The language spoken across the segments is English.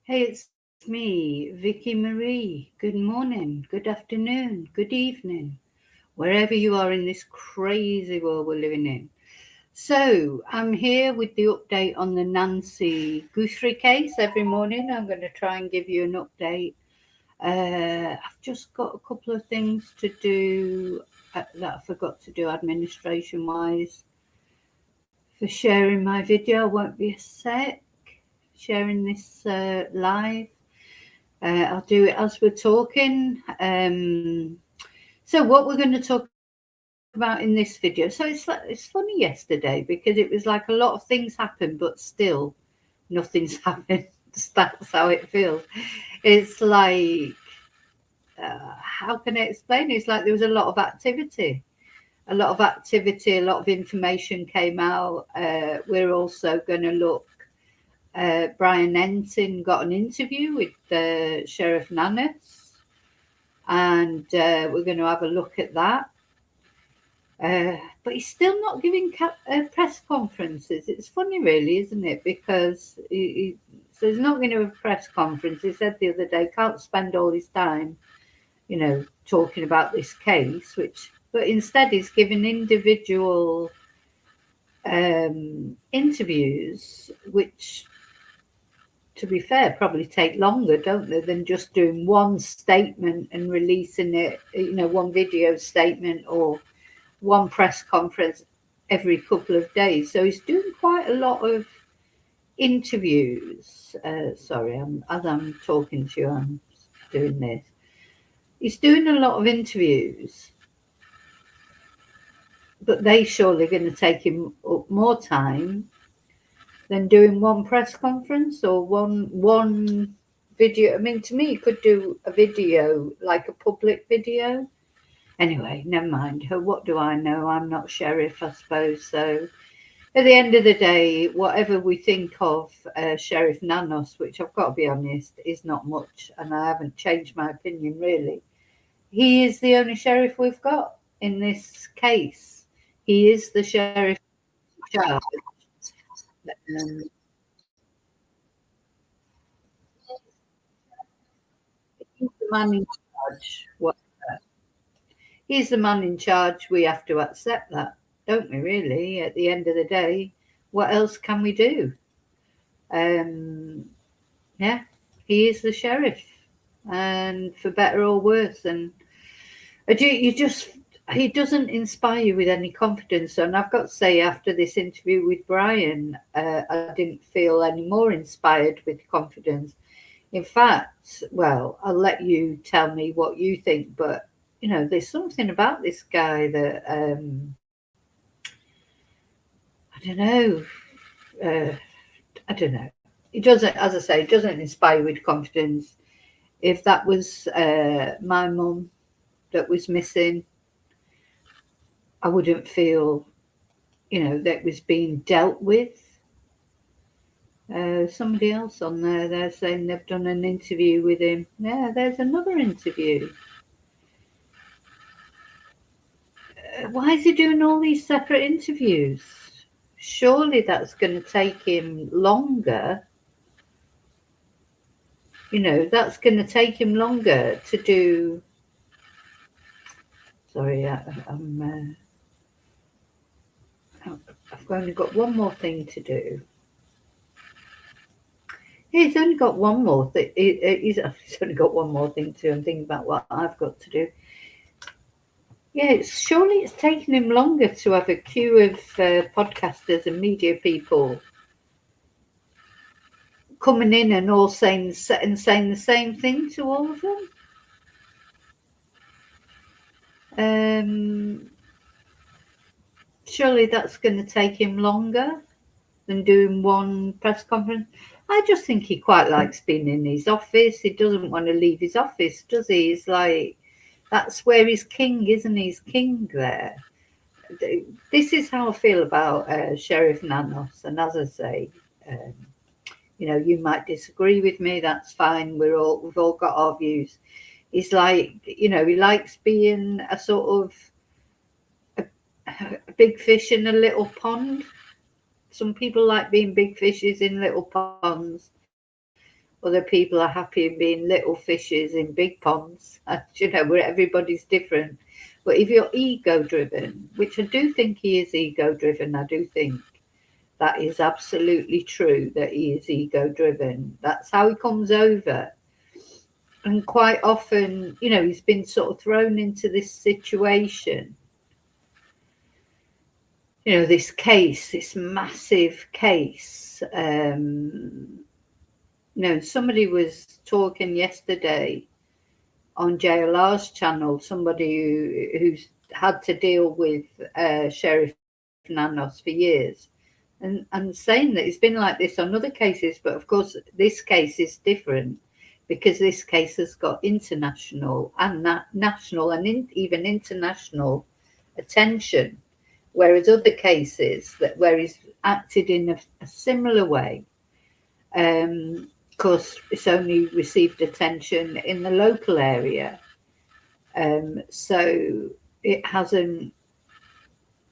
Hey, it's me, Vicky Marie. Good morning, good afternoon, good evening, wherever you are in this crazy world we're living in. So, I'm here with the update on the Nancy Guthrie case. Every morning, I'm going to try and give you an update. I've just got a couple of things to do that I forgot to do administration wise for sharing my video. I won't be a sec sharing this live. I'll do it as we're talking. So what we're going to talk about in this video. So it's funny yesterday because it was like a lot of things happened, but still nothing's happened. That's how it feels. It's like how can I explain? It's like there was a lot of activity, a lot of information came out. We're also going to look. Brian Entin got an interview with Sheriff Nanos, and we're going to have a look at that. But he's still not giving press conferences. It's funny, really, isn't it? Because so he's not going to have a press conference. He said the other day, can't spend all his time, talking about this case, but instead he's giving individual interviews, which, to be fair, probably take longer, don't they, than just doing one statement and releasing it, one video statement or one press conference every couple of days. So he's doing quite a lot of interviews. Sorry, as I'm talking to you, I'm doing this. He's doing a lot of interviews, but they surely going to take him up more time than doing one press conference or one video. I mean, to me, you could do a video, like a public video. Anyway, never mind. What do I know? I'm not sheriff, I suppose. So at the end of the day, whatever we think of Sheriff Nanos, which I've got to be honest, is not much, and I haven't changed my opinion really. He is the only sheriff we've got in this case. He is the sheriff in charge. Um, he's the man in charge. He's the man in charge. We have to accept that, don't we, really? At the end of the day, what else can we do? Yeah, he is the sheriff, and for better or worse. And he doesn't inspire you with any confidence. And I've got to say, after this interview with Brian, I didn't feel any more inspired with confidence. In fact, well, I'll let you tell me what you think, but there's something about this guy that I don't know. I don't know. It doesn't, as I say, it doesn't inspire with confidence. If that was my mum that was missing, I wouldn't feel, that was being dealt with. Somebody else on there, they're saying they've done an interview with him. Yeah, there's another interview. Why is he doing all these separate interviews? Surely that's going to take him longer. That's going to take him longer to do. Sorry, I've only got one more thing to do. He's only got one more thing. He's only got one more thing to do. I'm thinking about what I've got to do. Yeah, surely it's taken him longer to have a queue of podcasters and media people coming in and all saying the same thing to all of them. Surely that's going to take him longer than doing one press conference. I just think he quite likes being in his office. He doesn't want to leave his office, does he? He's like, that's where he's king, isn't he? He's king there. This is how I feel about Sheriff Nanos. And as I say, you might disagree with me. That's fine. We've all got our views. He's like, he likes being a sort of a big fish in a little pond. Some people like being big fishes in little ponds. Well, other people are happy in being little fishes in big ponds. You know, where everybody's different. But if you're ego driven, which I do think he is ego driven, I do think that is absolutely true that he is ego driven. That's how he comes over. And quite often, you know, he's been sort of thrown into this situation, you know, this case, this massive case. You know, somebody was talking yesterday on JLR's channel, somebody who's had to deal with Sheriff Nanos for years, and saying that it's been like this on other cases, but of course this case is different because this case has got international and national and even international attention, whereas other cases where he's acted in a similar way, of course, it's only received attention in the local area, so it hasn't,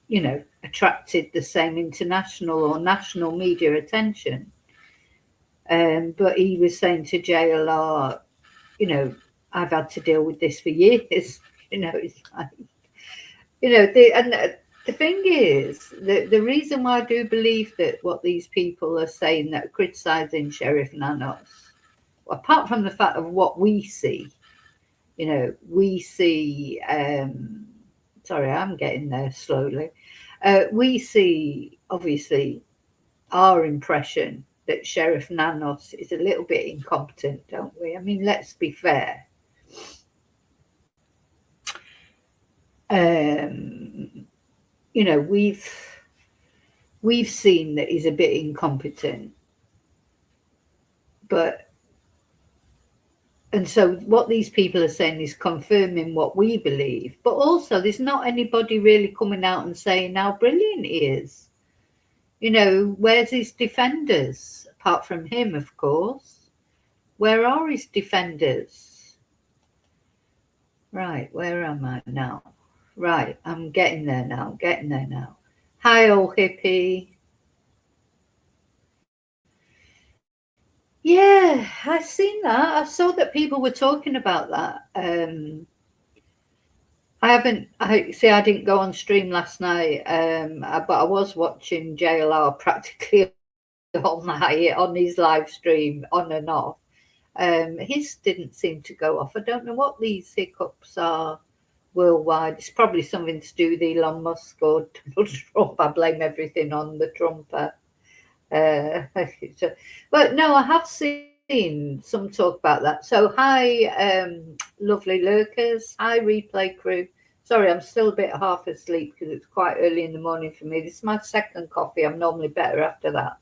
you know, attracted the same international or national media attention. But he was saying to JLR, you know, I've had to deal with this for years. You know, it's like, you know, the thing is, the reason why I do believe that what these people are saying that are criticising Sheriff Nanos, apart from the fact of what we see, you know, we see, sorry, I'm getting there slowly. We see, obviously, our impression that Sheriff Nanos is a little bit incompetent, don't we? I mean, let's be fair. You know, we've seen that he's a bit incompetent, and so what these people are saying is confirming what we believe, but also there's not anybody really coming out and saying how brilliant he is. You know, where's his defenders? Apart from him, of course. Where are his defenders? Right, where am I now? Right, I'm getting there now, Hi, old hippie. Yeah, I've seen that. I saw that people were talking about that. I didn't go on stream last night, but I was watching JLR practically all night on his live stream, on and off. His didn't seem to go off. I don't know what these hiccups are worldwide. It's probably something to do with Elon Musk or Donald Trump. I blame everything on the Trumper. But no, I have seen some talk about that. So hi, lovely lurkers. Hi, replay crew. Sorry, I'm still a bit half asleep because it's quite early in the morning for me. This is my second coffee. I'm normally better after that.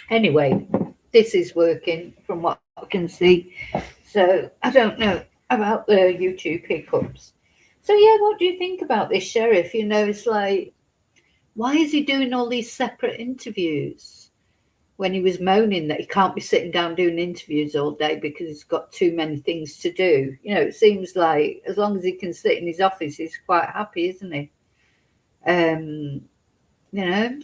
Anyway, this is working from what I can see. So I don't know about the YouTube hiccups. So yeah, what do you think about this sheriff? You know, it's like, why is he doing all these separate interviews when he was moaning that he can't be sitting down doing interviews all day because he's got too many things to do? You know, it seems like as long as he can sit in his office, he's quite happy, isn't he? You know.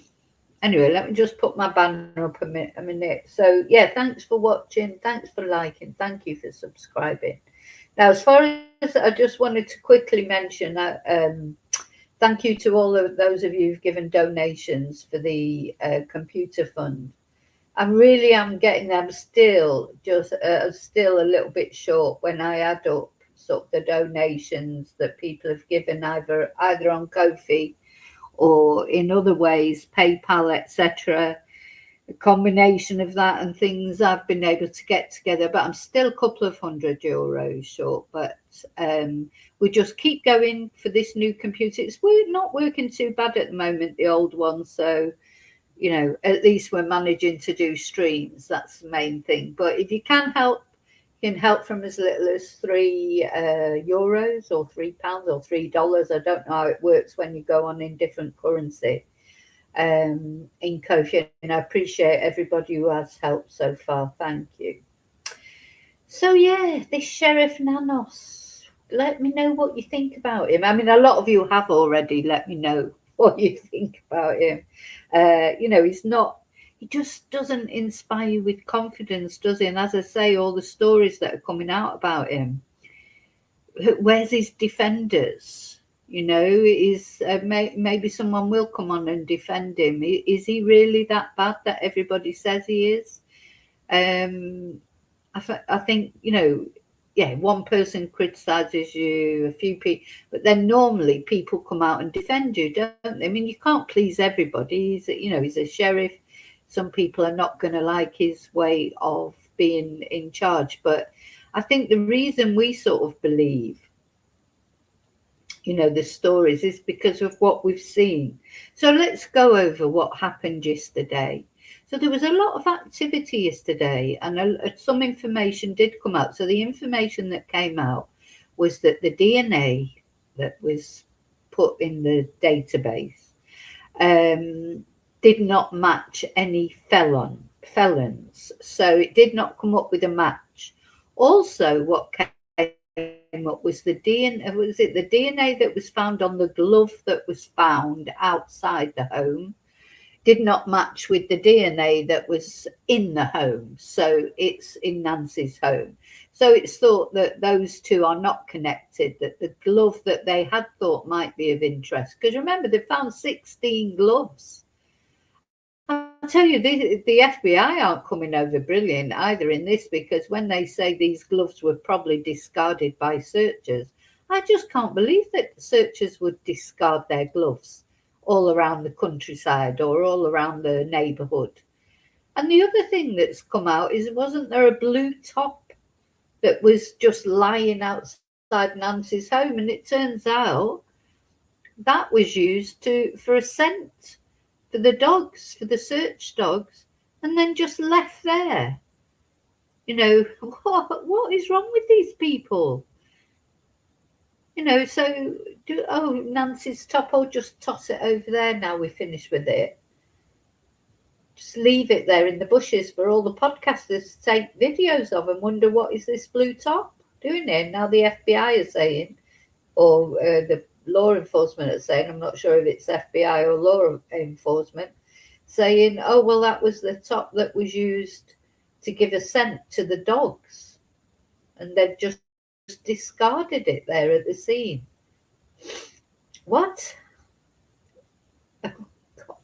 Anyway, let me just put my banner up a minute. So yeah, thanks for watching. Thanks for liking. Thank you for subscribing. Now, as far as I just wanted to quickly mention that, thank you to all of those of you who've given donations for the computer fund. I really am getting them still a little bit short when I add up sort of the donations that people have given either on Ko-fi or in other ways, PayPal, etc. A combination of that and things I've been able to get together, but I'm still a couple of €100 short. But we just keep going for this new computer. We're not working too bad at the moment, the old one. So, you know, at least we're managing to do streams. That's the main thing. But if you can help, you can help from as little as €3 or £3 or $3. I don't know how it works when you go on in different currency. In Ko-fi, and I appreciate everybody who has helped so far. Thank you. So yeah, this Sheriff Nanos, let me know what you think about him. I mean, a lot of you have already let me know what you think about him. You know, he's not he just doesn't inspire you with confidence, does he? And as I say, all the stories that are coming out about him, where's his defenders? You know, is maybe someone will come on and defend him. Is he really that bad that everybody says he is? I think, you know, yeah, one person criticizes you, a few people, but then normally people come out and defend you, don't they? I mean, you can't please everybody. He's, you know, he's a sheriff. Some people are not going to like his way of being in charge, but I think the reason we sort of believe, you know, the stories is because of what we've seen. So let's go over what happened yesterday. So there was a lot of activity yesterday, and some information did come out. So the information that came out was that the DNA that was put in the database did not match any felons. So it did not come up with a match. Also, what came up was the DNA that was found on the glove that was found outside the home did not match with the DNA that was in the home. So it's in Nancy's home. So it's thought that those two are not connected, that the glove that they had thought might be of interest. Because remember, they found 16 gloves. I'll tell you, the FBI aren't coming over brilliant either in this, because when they say these gloves were probably discarded by searchers, I just can't believe that searchers would discard their gloves all around the countryside or all around the neighbourhood. And the other thing that's come out is, wasn't there a blue top that was just lying outside Nancy's home? And it turns out that was used for a scent for the dogs, for the search dogs, and then just left there. You know, what is wrong with these people? You know, so Nancy's top, oh, just toss it over there now we're finished with it. Just leave it there in the bushes for all the podcasters to take videos of and wonder, what is this blue top doing here? Now the FBI is saying, or the law enforcement are saying, I'm not sure if it's FBI or law enforcement, saying, oh, well, that was the top that was used to give a scent to the dogs. And they've just discarded it there at the scene. What? Oh, God.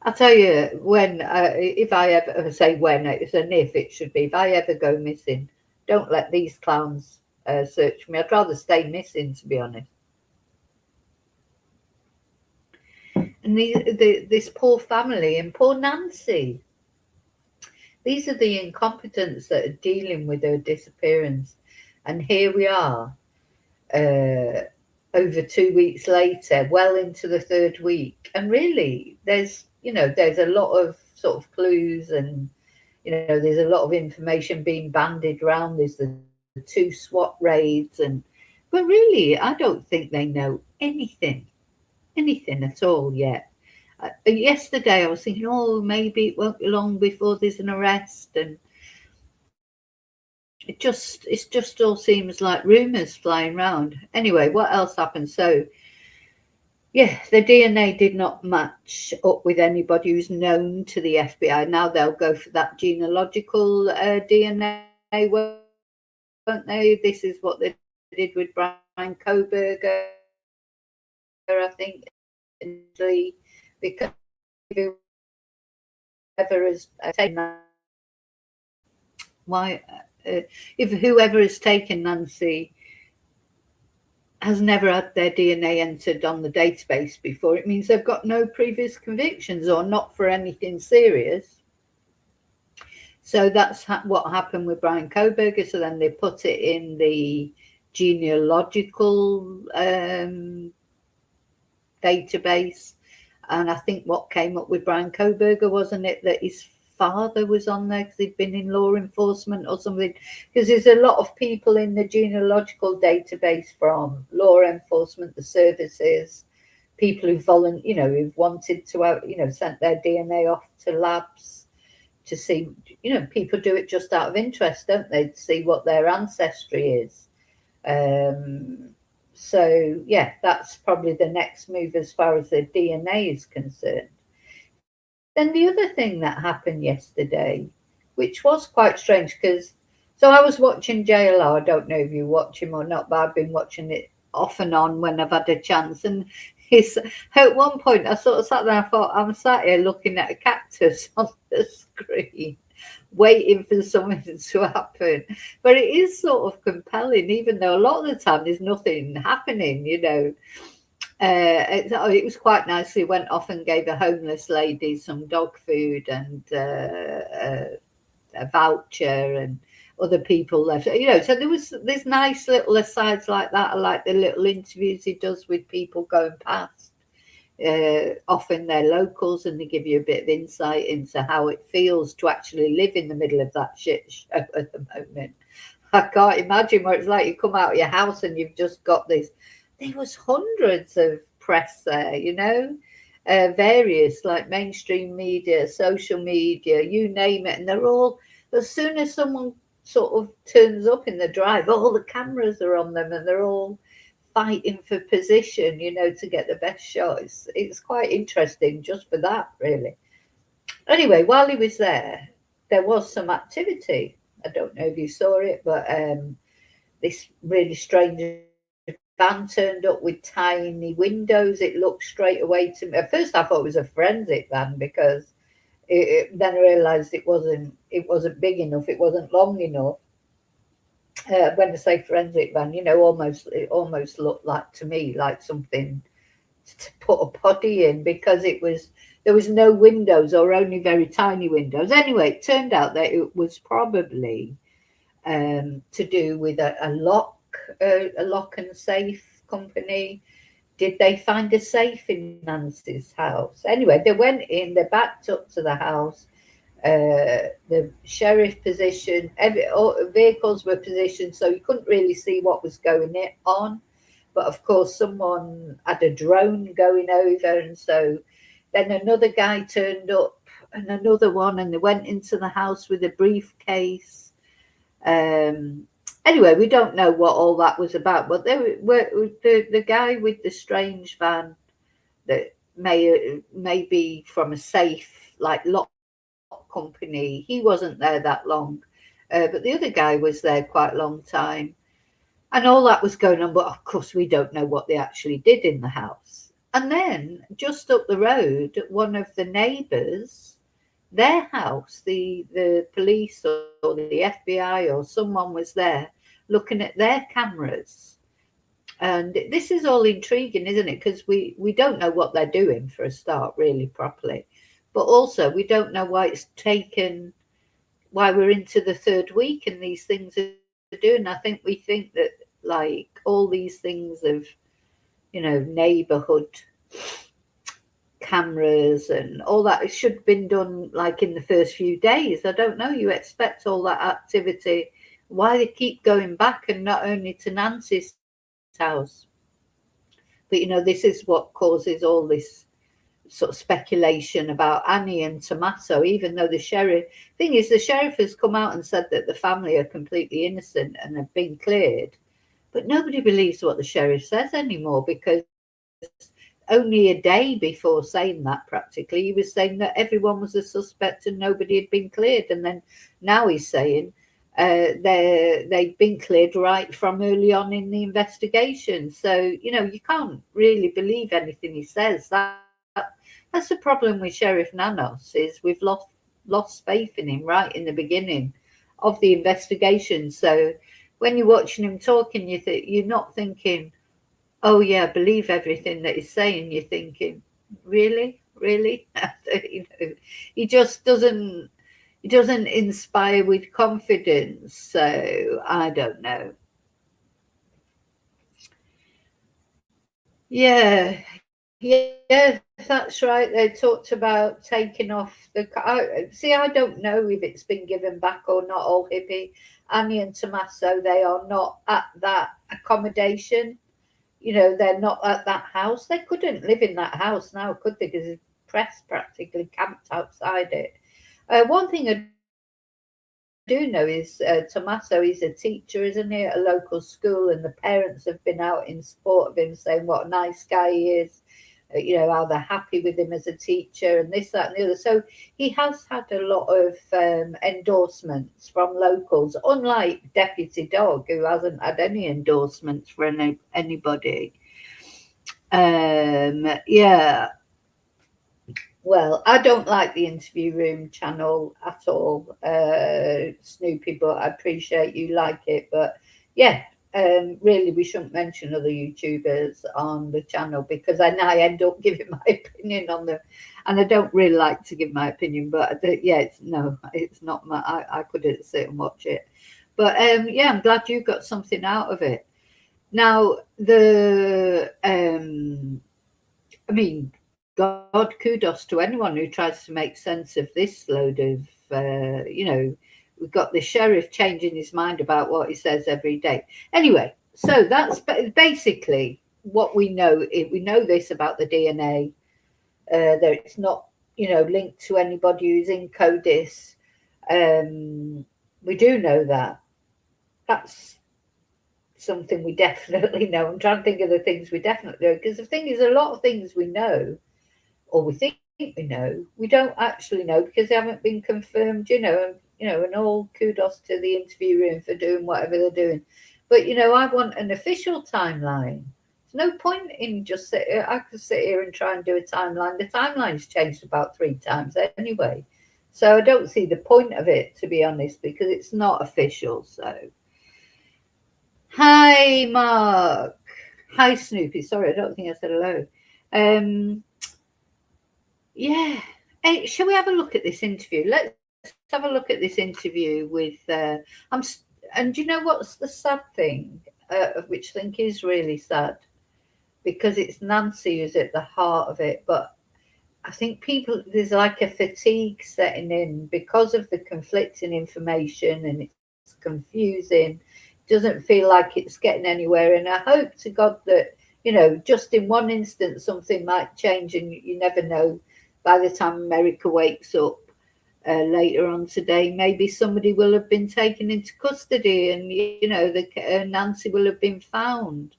I'll tell you, when, if I ever say when, it's an if, it should be, if I ever go missing, don't let these clowns search me. I'd rather stay missing, to be honest. And this poor family and poor Nancy, these are the incompetents that are dealing with her disappearance. And here we are, over 2 weeks later, well into the third week. And really, there's a lot of sort of clues, and, you know, there's a lot of information being bandied around. There's the 2 SWAT raids, but really, I don't think they know anything at all yet. Yesterday I was thinking, oh, maybe it won't be long before there's an arrest, and it just all seems like rumours flying around. Anyway, what else happened? So yeah, the DNA did not match up with anybody who's known to the FBI. Now they'll go for that genealogical DNA, won't they? This is what they did with Brian Kohberger, I think, because whoever has taken that, if whoever has taken Nancy has never had their DNA entered on the database before, it means they've got no previous convictions or not for anything serious. So that's what happened with Brian Kohberger. So then they put it in the genealogical database. And I think what came up with Brian Kohberger, wasn't it, that his father was on there because he'd been in law enforcement or something? Because there's a lot of people in the genealogical database from law enforcement, the services, people who who've wanted to have, sent their DNA off to labs to see, people do it just out of interest, don't they, to see what their ancestry is. So yeah, that's probably the next move as far as the DNA is concerned. Then the other thing that happened yesterday, which was quite strange, because so I was watching JLR. I don't know if you watch him or not, but I've been watching it off and on when I've had a chance. And he's at one point I sort of sat there and I thought, I'm sat here looking at a cactus on the screen, waiting for something to happen. But it is sort of compelling, even though a lot of the time there's nothing happening, you know. It was quite nice. We went off and gave a homeless lady some dog food and a voucher, and other people left. You know, so there's nice little asides like that. I like the little interviews he does with people going past. Often they're locals, and they give you a bit of insight into how it feels to actually live in the middle of that shit show at the moment. I can't imagine what it's like. You come out of your house and you've just got this. There was hundreds of press there, you know, various like mainstream media, social media, you name it, and they're all. As soon as someone sort of turns up in the drive, all the cameras are on them, and they're all fighting for position, you know, to get the best shot. It's quite interesting just for that, really. Anyway, while he was there was some activity. I don't know if you saw it, but this really strange van turned up with tiny windows. It looked straight away to me. At first, I thought it was a forensic van, because then I realised it wasn't big enough. It wasn't long enough. When I say forensic van, you know, it almost looked like to me like something to put a body in, because there was no windows, or only very tiny windows. Anyway, it turned out that it was probably to do with a lock and safe company. Did they find a safe in Nancy's house? Anyway, they went in, they backed up to the house. The sheriff position, all vehicles were positioned so you couldn't really see what was going on. But of course, someone had a drone going over, and so then another guy turned up, and another one, and they went into the house with a briefcase. Anyway, we don't know what all that was about, but there were the guy with the strange van that may be from a safe like lock company. He wasn't there that long, but the other guy was there quite a long time, and all that was going on. But of course, we don't know what they actually did in the house. And then just up the road, one of the neighbours, their house, the police or the FBI or someone was there looking at their cameras. And this is all intriguing, isn't it? Because we don't know what they're doing for a start, really properly. But also, we don't know why why we're into the third week and these things are doing. I think we think that like all these things of, you know, neighborhood cameras and all that, it should have been done like in the first few days. I don't know. You expect all that activity. Why they keep going back, and not only to Nancy's house, but you know, this is what causes all this sort of speculation about Annie and Tommaso, even though the sheriff has come out and said that the family are completely innocent and have been cleared. But nobody believes what the sheriff says anymore, because only a day before saying that, practically, he was saying that everyone was a suspect and nobody had been cleared. And then now he's saying they've been cleared right from early on in the investigation. So, you know, you can't really believe anything he says. That's the problem with Sheriff Nanos, is we've lost faith in him right in the beginning of the investigation. So when you're watching him talking, you're not thinking, oh yeah, believe everything that he's saying. You're thinking, really? You know, he just doesn't inspire with confidence. So I don't know. Yeah, that's right. They talked about taking off see, I don't know if it's been given back or not. All hippie, Annie and Tommaso, they are not at that accommodation. You know, they're not at that house. They couldn't live in that house now, could they? Because the press practically camped outside it. One thing I do know is Tommaso, he's a teacher, isn't he, at a local school, and the parents have been out in support of him, saying what a nice guy he is. how they're happy with him as a teacher and this, that, and the other. So he has had a lot of endorsements from locals, unlike Deputy Dog, who hasn't had any endorsements from anybody. Yeah. Well, I don't like the Interview Room channel at all, Snoopy, but I appreciate you like it. But yeah, really, we shouldn't mention other YouTubers on the channel because I end up giving my opinion on them, and I don't really like to give my opinion. But yeah, it's not my. I couldn't sit and watch it, but yeah, I'm glad you got something out of it. Now I mean, God, kudos to anyone who tries to make sense of this load of, we've got the sheriff changing his mind about what he says every day. Anyway, so that's basically what we know. We know this about the DNA, that it's not, linked to anybody who's in CODIS. We do know that. That's something we definitely know. I'm trying to think of the things we definitely know, because the thing is, a lot of things we know, or we think we know, we don't actually know because they haven't been confirmed, and all kudos to the Interview Room for doing whatever they're doing. But, I want an official timeline. There's no point in just I could sit here and try and do a timeline. The timeline's changed about 3 times anyway. So I don't see the point of it, to be honest, because it's not official. So, hi, Mark. Hi, Snoopy. Sorry, I don't think I said hello. Yeah. Hey, shall we have a look at this interview? Let's have a look at this interview with. And do you know what's the sad thing, which I think is really sad, because it's Nancy who's at the heart of it. But I think there's like a fatigue setting in because of the conflicting information, and it's confusing. Doesn't feel like it's getting anywhere. And I hope to God that, just in one instance, something might change, and you never know. By the time America wakes up later on today, maybe somebody will have been taken into custody, and Nancy will have been found.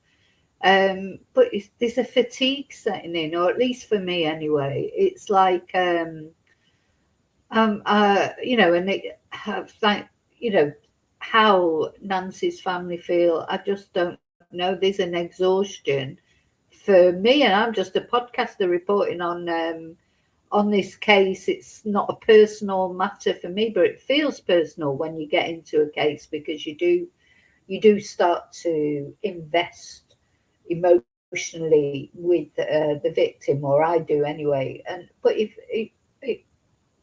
But there's a fatigue setting in, or at least for me anyway. It's like, and how Nancy's family feel. I just don't know. There's an exhaustion for me, and I'm just a podcaster reporting on this case. It's not a personal matter for me, but it feels personal when you get into a case, because you do start to invest emotionally with the victim, or I do anyway. But if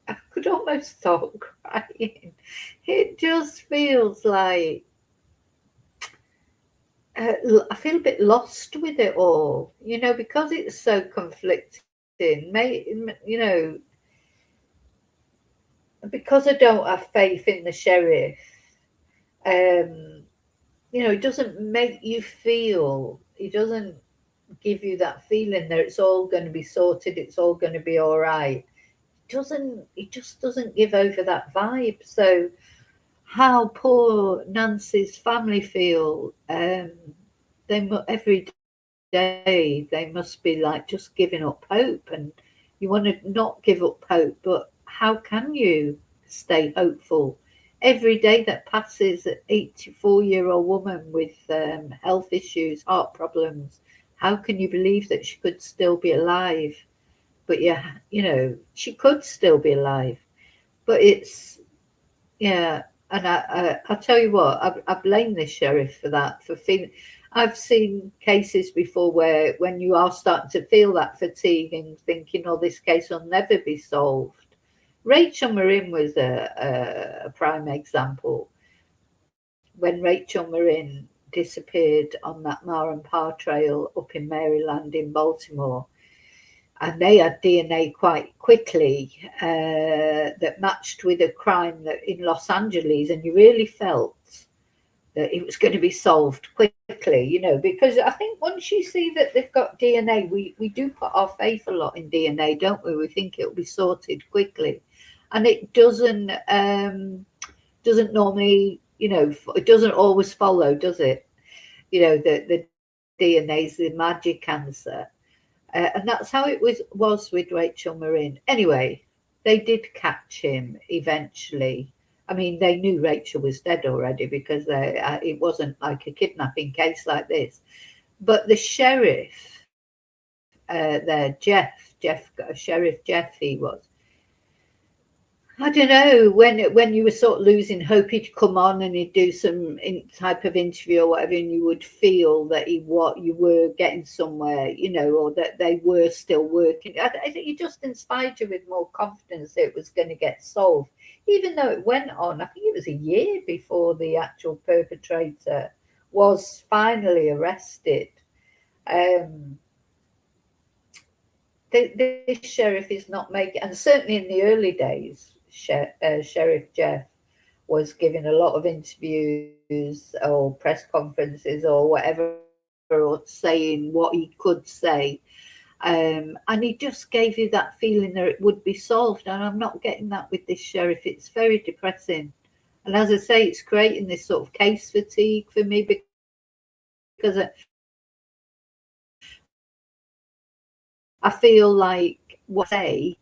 I could almost start crying. It just feels like I feel a bit lost with it all, because it's so conflicting. Because I don't have faith in the sheriff. It doesn't make you feel. It doesn't give you that feeling that it's all going to be sorted. It's all going to be all right. It just doesn't give over that vibe. So how poor Nancy's family feel, every day they must be like just giving up hope, and you want to not give up hope, but how can you stay hopeful? Every day that passes, an 84-year-old woman with health issues, heart problems, how can you believe that she could still be alive? But yeah, she could still be alive. But it's, yeah, and I'll tell you what, I blame the sheriff for that, for feeling. I've seen cases before where when you are starting to feel that fatigue and thinking, oh, this case will never be solved. Rachel Marin was a prime example. When Rachel Marin disappeared on that Mar and Par trail up in Maryland, in Baltimore, and they had DNA quite quickly that matched with a crime that in Los Angeles, and you really felt that it was going to be solved quickly, because I think once you see that they've got DNA, we do put our faith a lot in DNA, don't we? We think it'll be sorted quickly, and it doesn't normally, it doesn't always follow, does it? The DNA is the magic answer. And that's how it was with Rachel Marin. Anyway, they did catch him eventually. I mean, they knew Rachel was dead already because it wasn't like a kidnapping case like this. But the sheriff there, Sheriff Jeff, he was. I don't know, when you were sort of losing hope, he'd come on and he'd do some type of interview or whatever, and you would feel that you were getting somewhere, you know, or that they were still working. I think he just inspired you with more confidence that it was going to get solved, even though it went on. I think it was a year before the actual perpetrator was finally arrested. This sheriff is not making, and certainly in the early days, Sheriff Jeff was giving a lot of interviews or press conferences or whatever, or saying what he could say. And he just gave you that feeling that it would be solved. And I'm not getting that with this sheriff. It's very depressing. And as I say, it's creating this sort of case fatigue for me because I feel like what I say,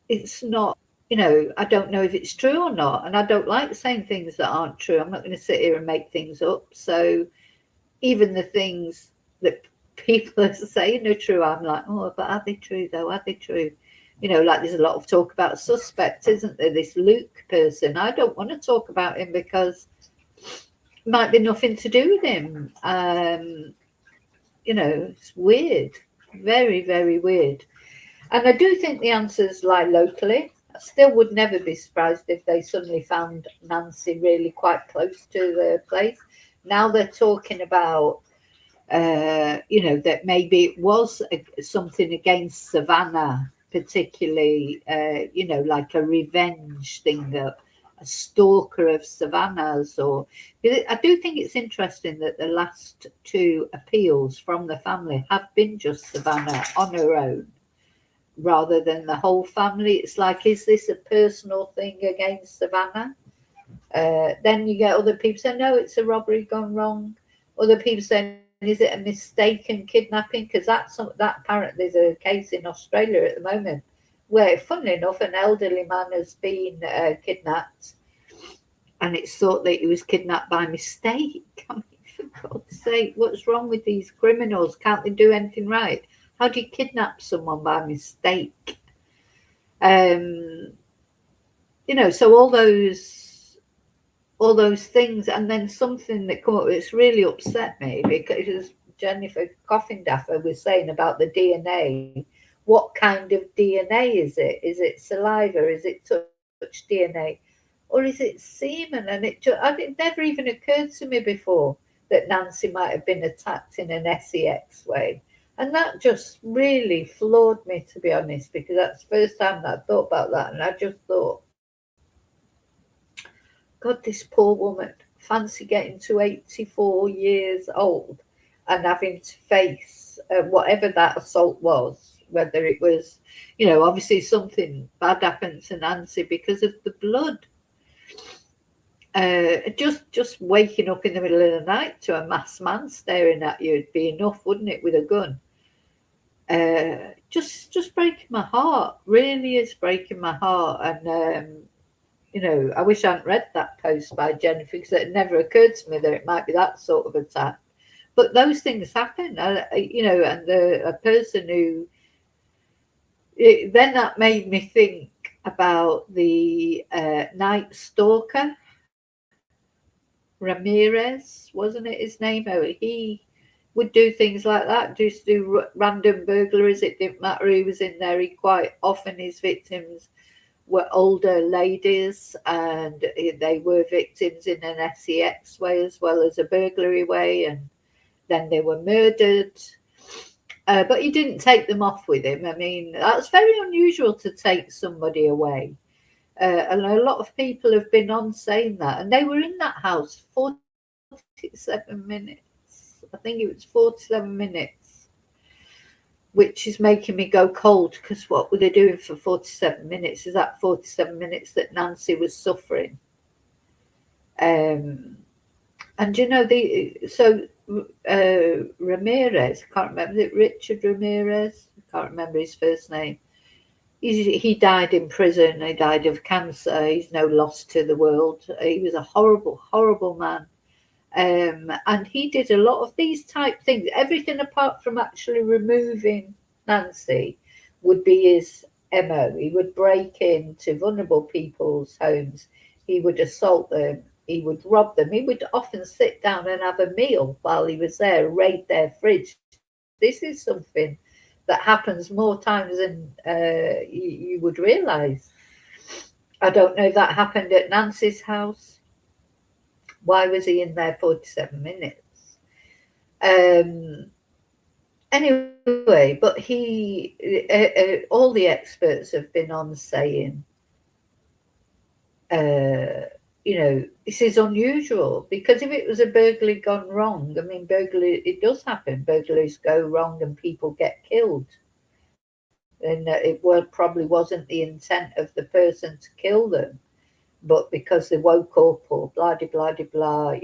it's not, you know, I don't know if it's true or not. And I don't like saying things that aren't true. I'm not going to sit here and make things up. So even the things that people are saying are true, I'm like, oh, but are they true though? Are they true? You know, like there's a lot of talk about suspects, isn't there? This Luke person. I don't want to talk about him because it might be nothing to do with him. You know, it's weird. Very, very weird. And I do think the answers lie locally. I still would never be surprised if they suddenly found Nancy really quite close to the place. Now they're talking about, you know, that maybe it was something against Savannah, particularly, you know, like a revenge thing, a stalker of Savannah's. Or I do think it's interesting that the last two appeals from the family have been just Savannah on her own, rather than the whole family. It's like, is this a personal thing against Savannah? Then you get other people saying, no, it's a robbery gone wrong. Other people saying, is it a mistaken kidnapping? Because that apparently there's a case in Australia at the moment where, funnily enough, an elderly man has been kidnapped, and it's thought that he was kidnapped by mistake. I mean, for God's sake, what's wrong with these criminals? Can't they do anything right? How do you kidnap someone by mistake? You know, so all those things, and then something that come up that's really upset me, because Jennifer Coffindaffer was saying about the DNA. What kind of DNA is it? Is it saliva? Is it touch DNA? Or is it semen? And it never even occurred to me before that Nancy might have been attacked in an sex way. And that just really floored me, to be honest, because that's the first time that I thought about that. And I just thought, God, this poor woman, fancy getting to 84 years old and having to face whatever that assault was, whether it was, you know, obviously something bad happened to Nancy because of the blood. Just waking up in the middle of the night to a masked man staring at you would be enough, wouldn't it, with a gun? Just breaking my heart. Really is breaking my heart. And you know, I wish I hadn't read that post by Jennifer, because it never occurred to me that it might be that sort of attack. But those things happen, you know, and a person who, then that made me think about the Night Stalker, Ramirez, wasn't it his name? Oh, he would do things like that, just do random burglaries. It didn't matter who was in there. He quite often, his victims were older ladies, and they were victims in an sex way as well as a burglary way, and then they were murdered. But he didn't take them off with him. I mean, that's very unusual to take somebody away. And a lot of people have been on saying that. And they were in that house 47 minutes. I think it was 47 minutes, which is making me go cold, because what were they doing for 47 minutes? Is that 47 minutes that Nancy was suffering? And, you know, so Ramirez. I can't remember. Is it Richard Ramirez? I can't remember his first name. He died in prison. He died of cancer. He's no loss to the world. He was a horrible, horrible man. And he did a lot of these type things. Everything apart from actually removing Nancy would be his MO. He would break into vulnerable people's homes. He would assault them. He would rob them. He would often sit down and have a meal while he was there, raid their fridge. This is something that happens more times than you would realise. I don't know if that happened at Nancy's house. Why was he in there 47 minutes? Anyway, but all the experts have been on saying, this is unusual, because if it was a burglary gone wrong, I mean, burglary, it does happen. Burglaries go wrong and people get killed. And it probably wasn't the intent of the person to kill them, but because they woke up or blah, blah, blah, blah,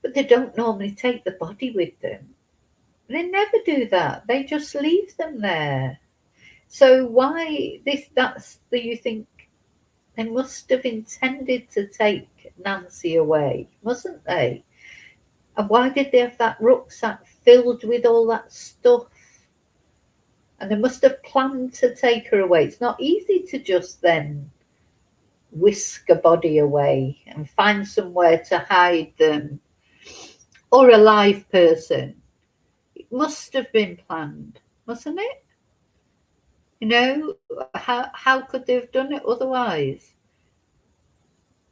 But they don't normally take the body with them. They never do that. They just leave them there. So why you think they must have intended to take Nancy away, mustn't they? And why did they have that rucksack filled with all that stuff? And they must have planned to take her away. It's not easy to just then whisk a body away and find somewhere to hide them, or a live person. It must have been planned, mustn't it? How could they have done it otherwise?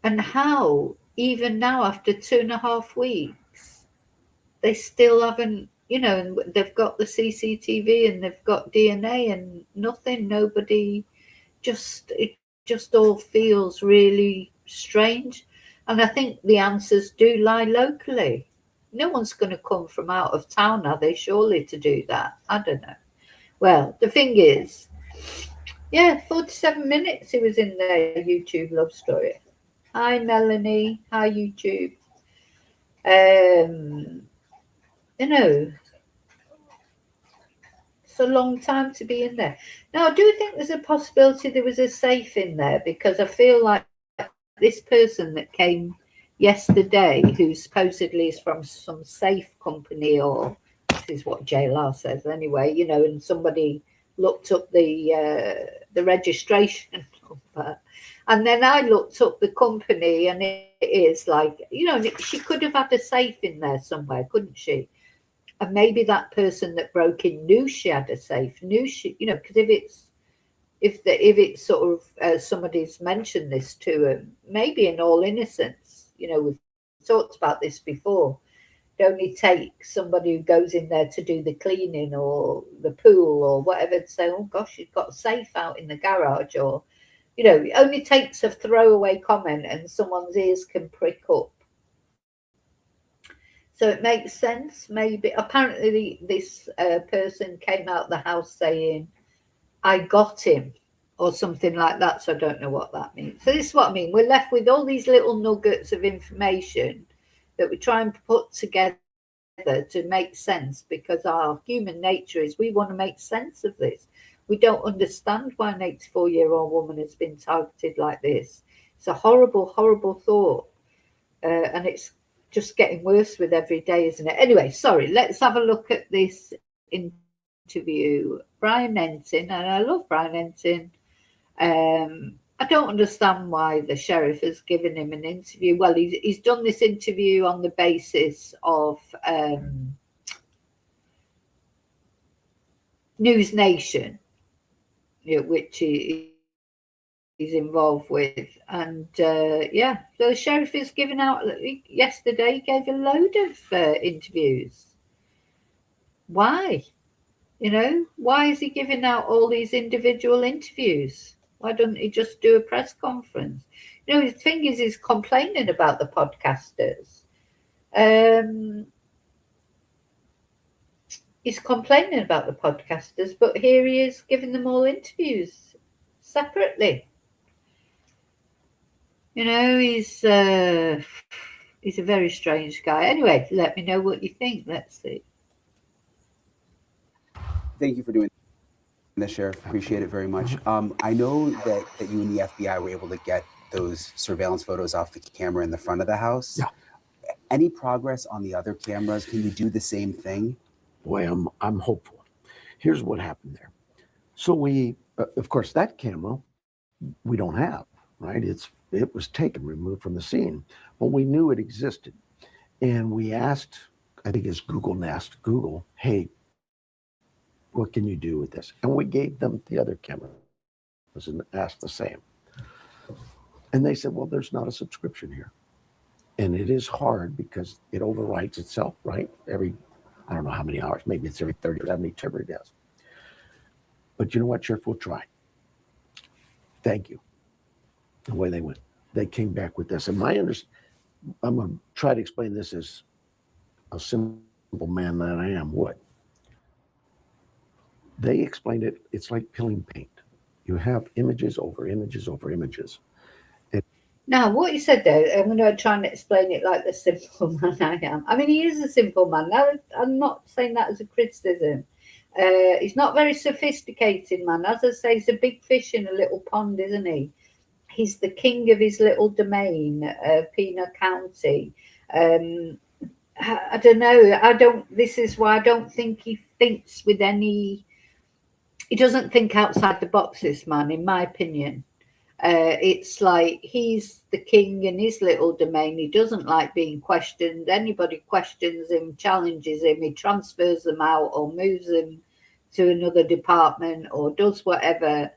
And how, even now after 2.5 weeks, they still haven't, and they've got the CCTV and they've got DNA and nothing, nobody, it just all feels really strange. And I think the answers do lie locally. No one's going to come from out of town, are they, surely, to do that? I don't know. Well, the thing is, 47 minutes he was in their YouTube love story. Hi, Melanie. Hi, YouTube. It's a long time to be in there. Now, I do think there's a possibility there was a safe in there, because I feel like this person that came yesterday, who supposedly is from some safe company, or this is what JLR says anyway, and somebody looked up the registration number, and then I looked up the company, and it is like, she could have had a safe in there somewhere, couldn't she? And maybe that person that broke in knew she had a safe, because if it's sort of somebody's mentioned this to them, maybe in all innocence, we've talked about this before. It only takes somebody who goes in there to do the cleaning or the pool or whatever to say, oh gosh, you've got a safe out in the garage, or it only takes a throwaway comment and someone's ears can prick up. So it makes sense, maybe. Apparently this person came out the house saying, I got him, or something like that. So I don't know what that means. So this is what I mean. We're left with all these little nuggets of information that we try and put together to make sense, because our human nature is we want to make sense of this. We don't understand why an 84-year-old woman has been targeted like this. It's a horrible, horrible thought. And it's just getting worse with every day, isn't it? Anyway, sorry, let's have a look at this interview. Brian Entin, and I love Brian Entin. I don't understand why the sheriff has given him an interview. Well, he's done this interview on the basis of News Nation, which he's involved with, and so the sheriff is giving out. Yesterday, he gave a load of interviews. Why? Why is he giving out all these individual interviews? Why don't he just do a press conference? The thing is, he's complaining about the podcasters. He's complaining about the podcasters, but here he is giving them all interviews separately. He's He's a very strange guy. Anyway, let me know what you think. Let's see. Thank you for doing this, Sheriff. Appreciate it very much. I know that you and the FBI were able to get those surveillance photos off the camera in the front of the house. Yeah. Any progress on the other cameras? Can you do the same thing? Boy, I'm hopeful. Here's what happened there. So we, of course, that camera we don't have, right? It was taken, removed from the scene, but we knew it existed, and we asked, I think it's Google Nest, Google, hey, what can you do with this? And we gave them the other cameras and asked the same. And they said, well, there's not a subscription here. And it is hard because it overwrites itself, right? Every, I don't know how many hours, maybe it's every 30 or 70, whatever it is. But you know what, Sheriff, we'll try. Thank you. The way they went, they came back with this. And I'm going to try to explain this as a simple man that I am would. They explained it, it's like peeling paint. You have images over images over images. Now, what you said there, I'm going to try and explain it like the simple man I am. I mean, he is a simple man. Now, I'm not saying that as a criticism. He's not very sophisticated, man. As I say, he's a big fish in a little pond, isn't he? He's the king of his little domain, Pena County. I don't know. This is why I don't think he thinks with any. He doesn't think outside the box, this man, in my opinion. It's like he's the king in his little domain. He doesn't like being questioned. Anybody questions him, challenges him, he transfers them out or moves them to another department or does whatever.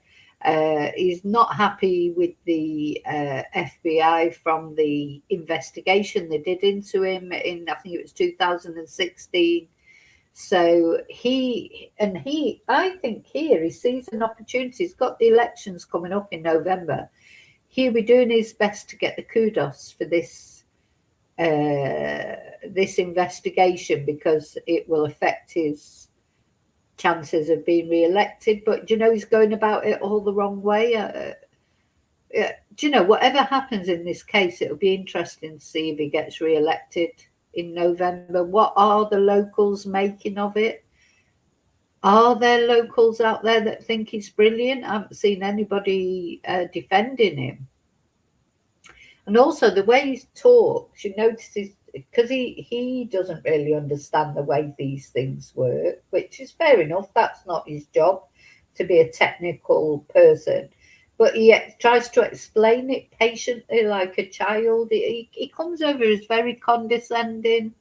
He's not happy with the FBI from the investigation they did into him in, I think it was 2016. So I think here he sees an opportunity. He's got the elections coming up in November. He'll be doing his best to get the kudos for this investigation because it will affect his chances of being re-elected. But he's going about it all the wrong way. Whatever happens in this case, it'll be interesting to see if he gets re-elected in November. What are the locals making of it? Are there locals out there that think he's brilliant? I haven't seen anybody defending him. And also the way he talks, you notice, because he doesn't really understand the way these things work, which is fair enough. That's not his job to be a technical person. But he tries to explain it patiently like a child. He comes over as very condescending.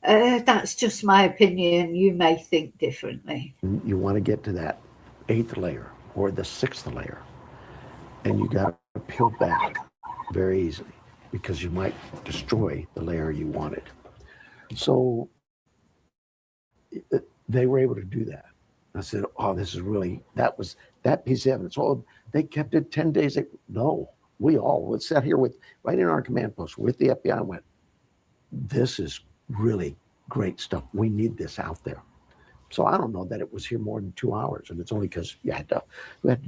That's just my opinion. You may think differently. You want to get to that 8th layer or the 6th layer, and you got to peel back very easily because you might destroy the layer you wanted. So they were able to do that. I said, oh, this is really, that piece of evidence. Oh, they kept it 10 days. No, we all sat here right in our command post with the FBI and went, this is really great stuff. We need this out there. So I don't know that it was here more than 2 hours. And it's only because we had to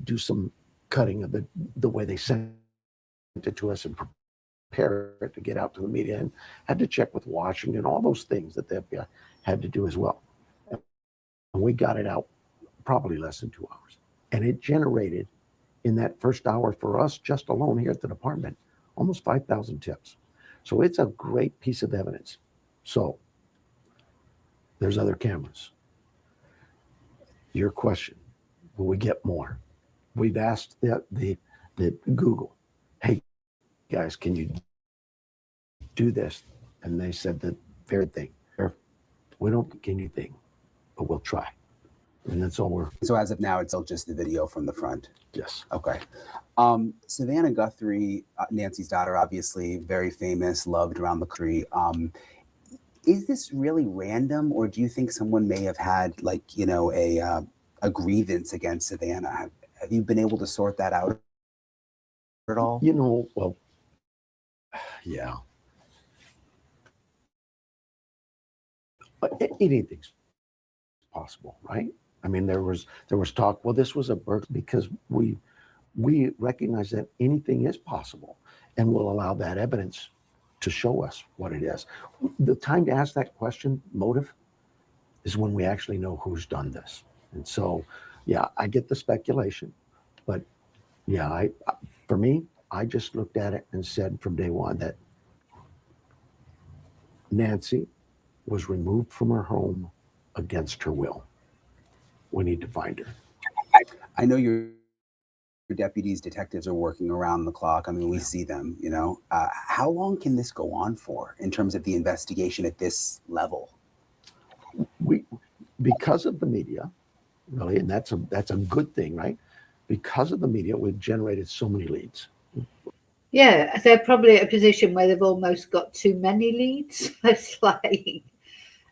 do some cutting of the way they sent it to us and prepare it to get out to the media, and had to check with Washington, all those things that the FBI had to do as well. And we got it out probably less than 2 hours. And it generated, in that first hour for us, just alone here at the department, almost 5,000 tips. So it's a great piece of evidence. So there's other cameras. Your question, will we get more? We've asked the Google, hey, guys, can you do this? And they said the very thing. We don't get anything, but we'll try. And that's all we're. So as of now, it's still just the video from the front. Yes. Okay. Savannah Guthrie, Nancy's daughter, obviously very famous, loved around the country. Is this really random, or do you think someone may have had a grievance against Savannah? Have you been able to sort that out at all? Well, yeah. Anything's possible, right? I mean, there was talk, well, this was a burglary, because we recognize that anything is possible, and we'll allow that evidence to show us what it is. The time to ask that question, motive, is when we actually know who's done this. And so, yeah, I get the speculation, but yeah, for me, I just looked at it and said from day one that Nancy was removed from her home against her will. We need to find her. I know your deputies, detectives are working around the clock. I mean, we see them, you know. How long can this go on for in terms of the investigation at this level? Because of the media, really, and that's a good thing, right? Because of the media, we've generated so many leads. Yeah, they're probably at a position where they've almost got too many leads. It's like,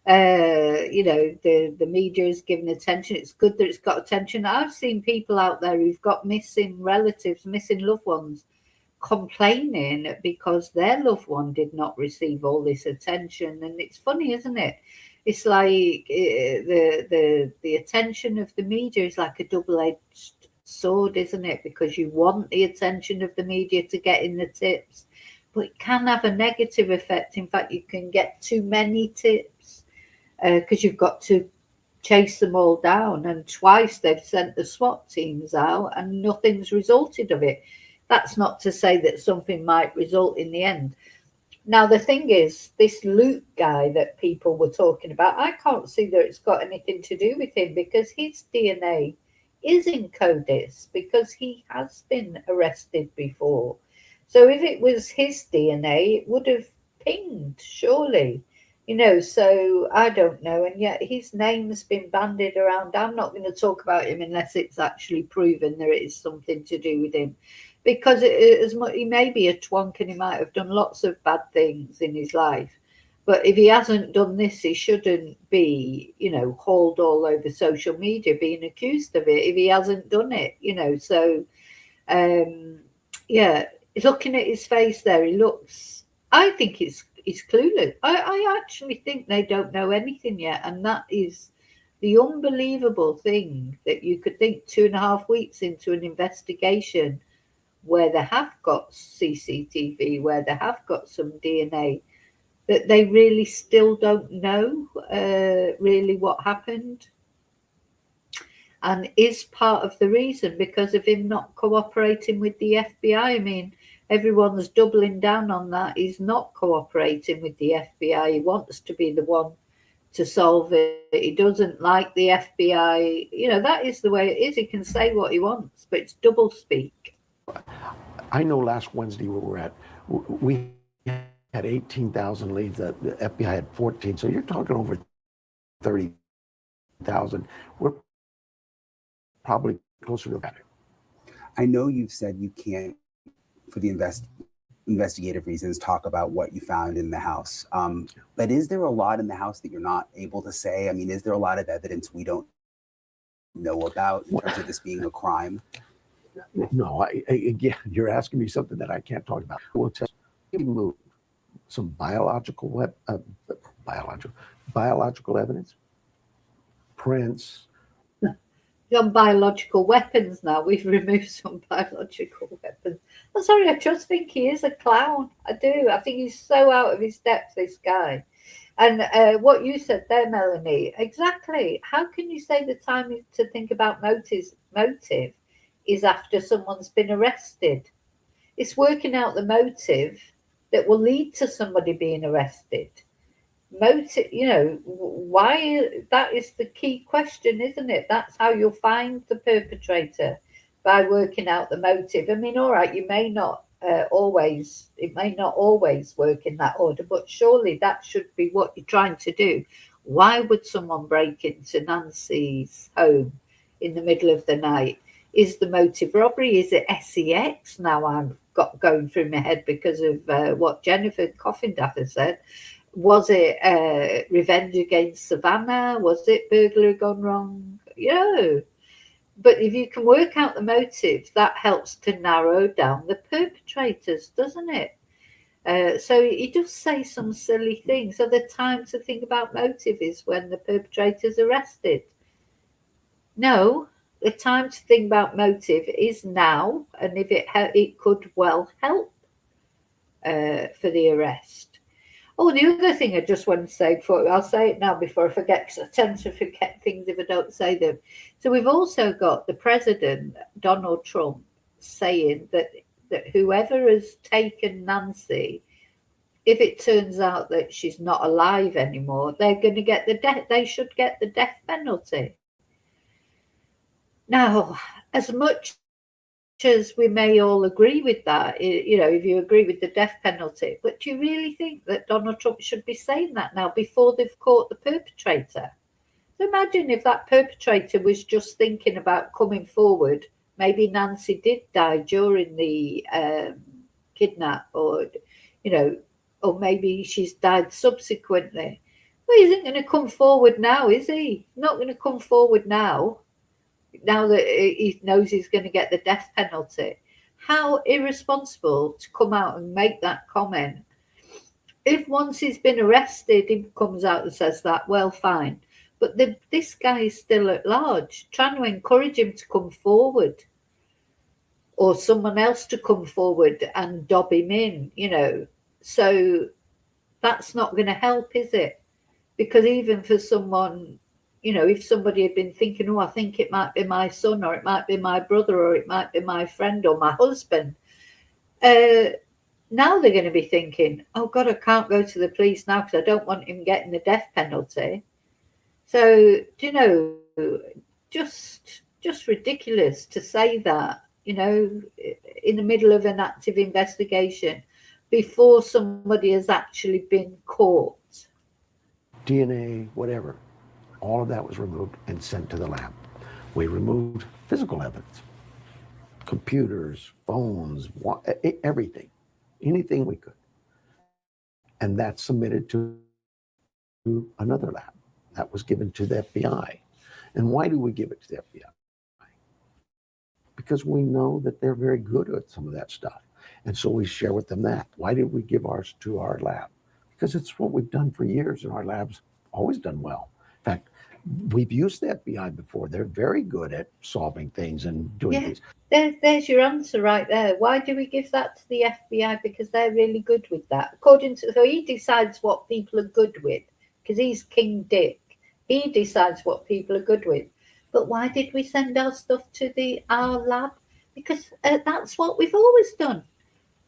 the media is giving attention. It's good that it's got attention. I've seen people out there who've got missing relatives, missing loved ones, complaining because their loved one did not receive all this attention. And it's funny, isn't it? It's like the attention of the media is like a double-edged sword, isn't it? Because you want the attention of the media to get in the tips, but it can have a negative effect. In fact, you can get too many tips because you've got to chase them all down, and twice they've sent the SWAT teams out and nothing's resulted of it. That's not to say that something might result in the end. Now, the thing is, this Luke guy that people were talking about, I can't see that it's got anything to do with him because his DNA is in CODIS because he has been arrested before. So if it was his DNA, it would have pinged, surely. So I don't know. And yet his name's been bandied around. I'm not going to talk about him unless it's actually proven there is something to do with him. Because he may be a twonk and he might have done lots of bad things in his life. But if he hasn't done this, he shouldn't be, hauled all over social media being accused of it if he hasn't done it, So, looking at his face there, I think it's clueless. I actually think they don't know anything yet. And that is the unbelievable thing that you could think 2.5 weeks into an investigation where they have got CCTV, where they have got some DNA, that they really still don't know really what happened, and is part of the reason because of him not cooperating with the FBI. I mean, everyone's doubling down on that. He's not cooperating with the FBI. He wants to be the one to solve it. He doesn't like the FBI. That is the way it is. He can say what he wants, but it's double speak. I know last Wednesday where we're at, we had 18,000 leads. The FBI had 14. So you're talking over 30,000. We're probably closer to that. I know you've said you can't, for the investigative reasons, talk about what you found in the house. But is there a lot in the house that you're not able to say? I mean, is there a lot of evidence we don't know about in terms of this being a crime? No, again, you're asking me something that I can't talk about. We'll tell you some biological evidence, prints. On biological weapons now. We've removed some biological weapons. I'm sorry, I just think he is a clown. I do. I think he's so out of his depth, this guy. And what you said there, Melanie, exactly. How can you say the time to think about motive is after someone's been arrested? It's working out the motive that will lead to somebody being arrested. Motive, why? That is the key question, isn't it? That's how you'll find the perpetrator, by working out the motive. I mean, all right, you may not it may not always work in that order, but surely that should be what you're trying to do. Why would someone break into Nancy's home in the middle of the night? Is the motive robbery? Is it sex? Now I've got going through my head because of what Jennifer Coffindaffer said. Was it revenge against Savannah? Was it burglary gone wrong? But if you can work out the motives, that helps to narrow down the perpetrators, doesn't it? So he does say some silly things. So the time to think about motive is when the perpetrator's arrested. No, the time to think about motive is now, and if it could well help for the arrest. Oh, the other thing I just want to say before, I'll say it now before I forget, because I tend to forget things if I don't say them. So we've also got the president, Donald Trump, saying that whoever has taken Nancy, if it turns out that she's not alive anymore, they're going to get the death. They should get the death penalty. Now, as much as we may all agree with that, you know, if you agree with the death penalty, but do you really think that Donald Trump should be saying that now before they've caught the perpetrator? So imagine if that perpetrator was just thinking about coming forward. Maybe Nancy did die during the kidnap, or, you know, or maybe she's died subsequently. Well, he isn't going to come forward now, is he? Not going to come forward now that he knows he's going to get the death penalty. How irresponsible to come out and make that comment. If once he's been arrested, he comes out and says that, well, fine. But this guy is still at large, trying to encourage him to come forward, or someone else to come forward and dob him in, you know. So that's not going to help, is it? Because even for someone, you know, if somebody had been thinking, oh, I think it might be my son, or it might be my brother, or it might be my friend or my husband, now they're going to be thinking, oh, God, I can't go to the police now because I don't want him getting the death penalty. So, do you know, just ridiculous to say that, you know, in the middle of an active investigation before somebody has actually been caught. DNA, whatever, all of that was removed and sent to the lab. We removed physical evidence, computers, phones, everything, anything we could. And that's submitted to another lab. That was given to the FBI. And why do we give it to the FBI? Because we know that they're very good at some of that stuff. And so we share with them that. Why did we give ours to our lab? Because it's what we've done for years, and our lab's always done well. In fact, we've used the FBI before. They're very good at solving things and doing things. There's your answer right there. Why do we give that to the FBI? Because they're really good with that. According to, so he decides what people are good with, because he's King Dick. He decides what people are good with. But why did we send our stuff to our lab? Because that's what we've always done.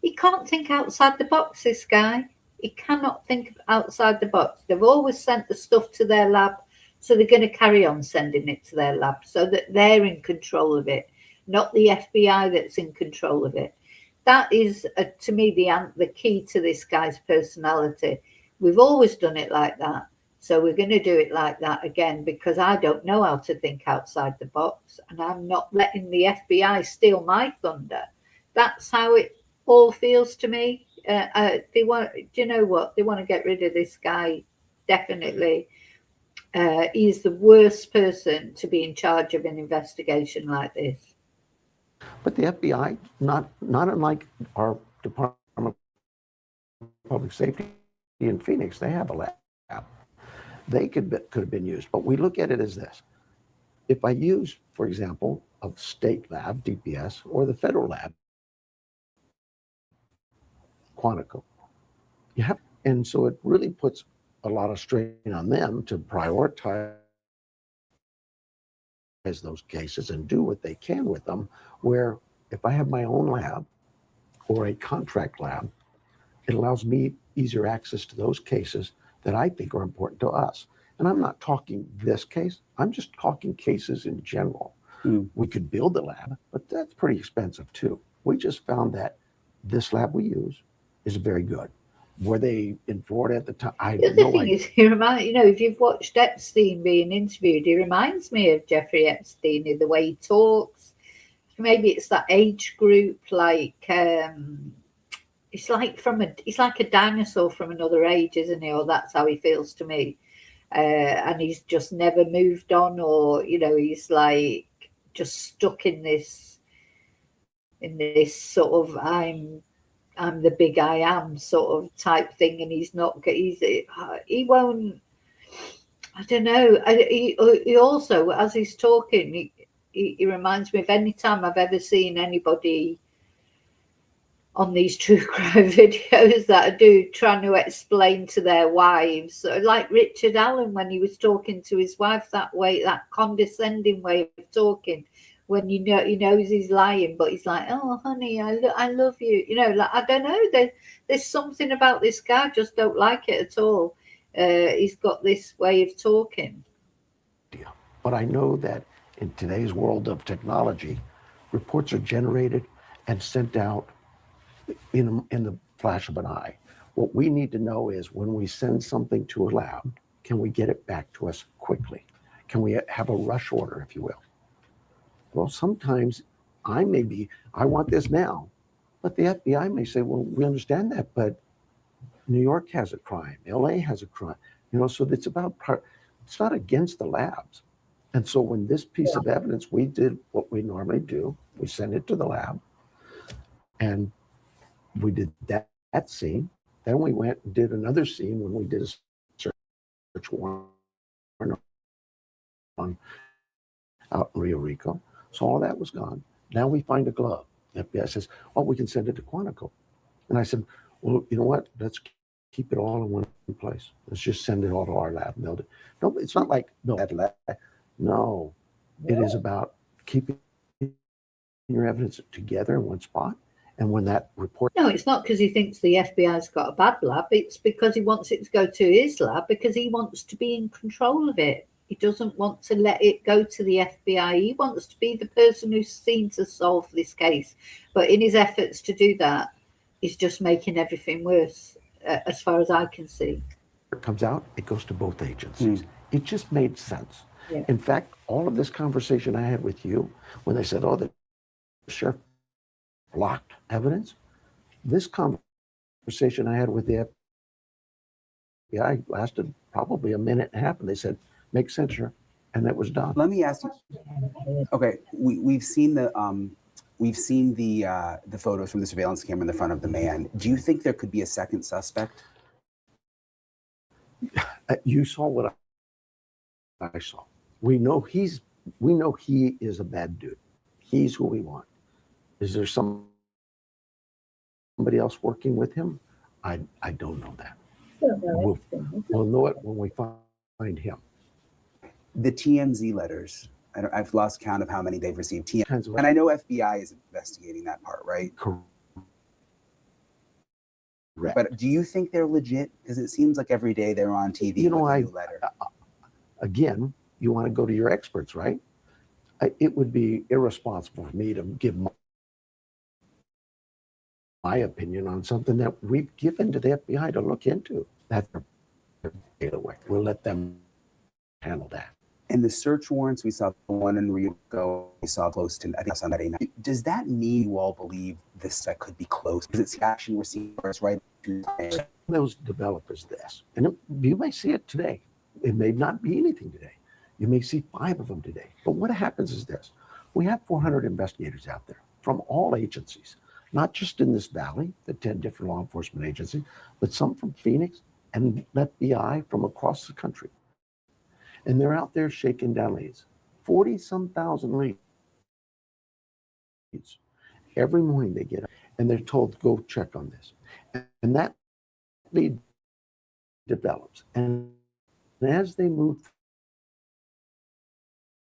He can't think outside the box, this guy. He cannot think outside the box. They've always sent the stuff to their lab, so they're going to carry on sending it to their lab so that they're in control of it, not the FBI that's in control of it. That is, to me, the key to this guy's personality. We've always done it like that. So we're going to do it like that again, because I don't know how to think outside the box, and I'm not letting the FBI steal my thunder. That's how it all feels to me. They want, do you know what? They want to get rid of this guy, definitely. He's the worst person to be in charge of an investigation like this. But the FBI, not unlike our Department of Public Safety in Phoenix, they have a lab. They could have been used, but we look at it as this. If I use, for example, a state lab, DPS, or the federal lab, Quantico, and so it really puts a lot of strain on them to prioritize those cases and do what they can with them, where if I have my own lab or a contract lab, it allows me easier access to those cases that I think are important to us. And I'm not talking this case, I'm just talking cases in general. We could build a lab, but that's pretty expensive too. We just found that this lab we use is very good. Were they in Florida at the time? The other thing is, if you've watched Epstein being interviewed, he reminds me of Jeffrey Epstein in the way he talks. Maybe it's that age group, like he's like a dinosaur from another age, isn't he? Or that's how he feels to me. And he's just never moved on, or he's like just stuck in this sort of I'm the big I am sort of type thing, and he won't. I don't know. He also, as he's talking, he reminds me of any time I've ever seen anybody on these true crime videos that I do, trying to explain to their wives. So like Richard Allen, when he was talking to his wife that way, that condescending way of talking, when you know he knows he's lying, but he's like, "Oh, honey, I love you." You know, like I don't know. There's something about this guy. I just don't like it at all. He's got this way of talking. But I know that in today's world of technology, reports are generated and sent out in the flash of an eye. What we need to know is when we send something to a lab, can we get it back to us quickly? Can we have a rush order, if you will? Well, sometimes I want this now, but the FBI may say, well, we understand that, but New York has a crime, LA has a crime, so it's not against the labs. And so when this piece of evidence, we did what we normally do, we sent it to the lab, and we did that scene. Then we went and did another scene when we did a search warrant out in Rio Rico. So all that was gone. Now we find a glove. The FBI says, "Oh, we can send it to Quantico." And I said, "Well, you know what? Let's keep it all in one place. Let's just send it all to our lab." No, it's not like that lab. No, it is about keeping your evidence together in one spot. And when that report... No, it's not because he thinks the FBI's got a bad lab. It's because he wants it to go to his lab because he wants to be in control of it. He doesn't want to let it go to the FBI. He wants to be the person who's seen to solve this case. But in his efforts to do that, he's just making everything worse, as far as I can see. It comes out, it goes to both agencies. It just made sense. Yeah. In fact, all of this conversation I had with you, when they said, "Oh, the sheriff blocked evidence," this conversation I had with the FBI lasted probably a minute and a half, and they said, "Makes sense, sir," and it was done. Let me ask you. Okay, we've seen the photos from the surveillance camera in the front of the man. Do you think there could be a second suspect? You saw what I saw. We know he is a bad dude. He's who we want. Is there somebody else working with him? I don't know that. We'll know it when we find him. The TMZ letters, I've lost count of how many they've received. And I know FBI is investigating that part, right? Correct. But do you think they're legit? Because it seems like every day they're on TV with a new letter. Again, you want to go to your experts, right? It would be irresponsible for me to give my opinion on something that we've given to the FBI to look into. That's their data way. We'll let them handle that. And the search warrants, we saw the one in Rio, we saw close to, I think, Sunday night. Does that mean you all believe this could be close? Because it's action we're seeing right. Those developers this, and you may see it today. It may not be anything today. You may see 5 of them today. But what happens is this. We have 400 investigators out there from all agencies, not just in this valley, the 10 different law enforcement agencies, but some from Phoenix and FBI from across the country. And they're out there shaking down leads. 40-some thousand leads. Every morning they get up and they're told to go check on this. And that lead develops. And as they move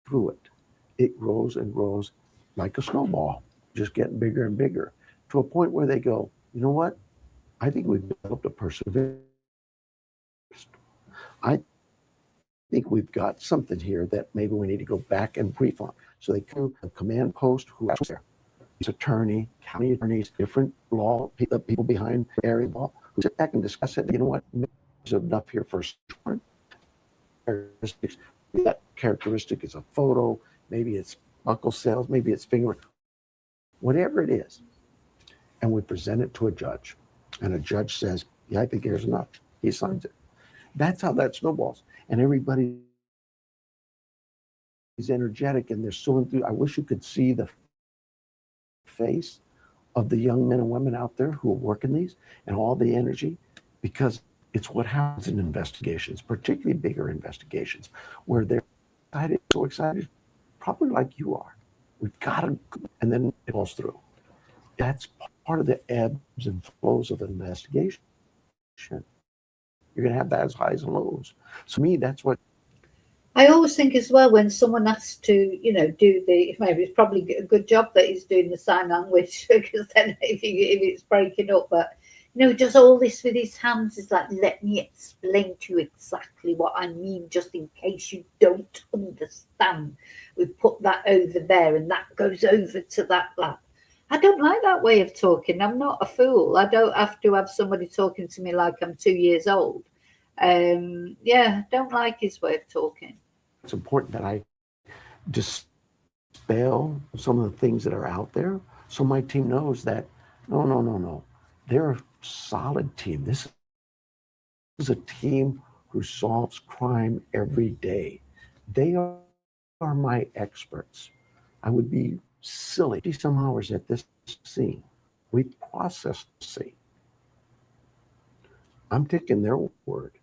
through it, it grows and grows like a snowball, just getting bigger and bigger, to a point where they go, "You know what? I think we've developed a perseverance. I think we've got something here that maybe we need to go back and brief on." So they come to a command post who was there. His attorney, county attorneys, different law people behind area law, who sit back and discuss it. You know what? There's enough here for a warrant. That characteristic is a photo, maybe it's buckle sales, maybe it's finger, whatever it is. And we present it to a judge. And a judge says, "Yeah, I think there's enough." He signs it. That's how that snowballs. And everybody is energetic and they're so enthused. I wish you could see the face of the young men and women out there who are working these and all the energy, because it's what happens in investigations, particularly bigger investigations, where they're excited, probably like you are. We've got to, and then it falls through. That's part of the ebbs and flows of an investigation. You're going to have those highs and lows. So me, that's what I always think as well, when someone has to, do maybe it's probably a good job that he's doing the sign language, because then if it's breaking up, but he does all this with his hands. It's like, let me explain to you exactly what I mean, just in case you don't understand. We put that over there and that goes over to that lap. I don't like that way of talking. I'm not a fool. I don't have to have somebody talking to me like I'm 2 years old. Don't like his way of talking. it's important that I dispel some of the things that are out there, so my team knows that no. They're a solid team. This is a team who solves crime every day. They are my experts. I would be silly 50 some hours at this scene. We processed the scene. I'm taking their word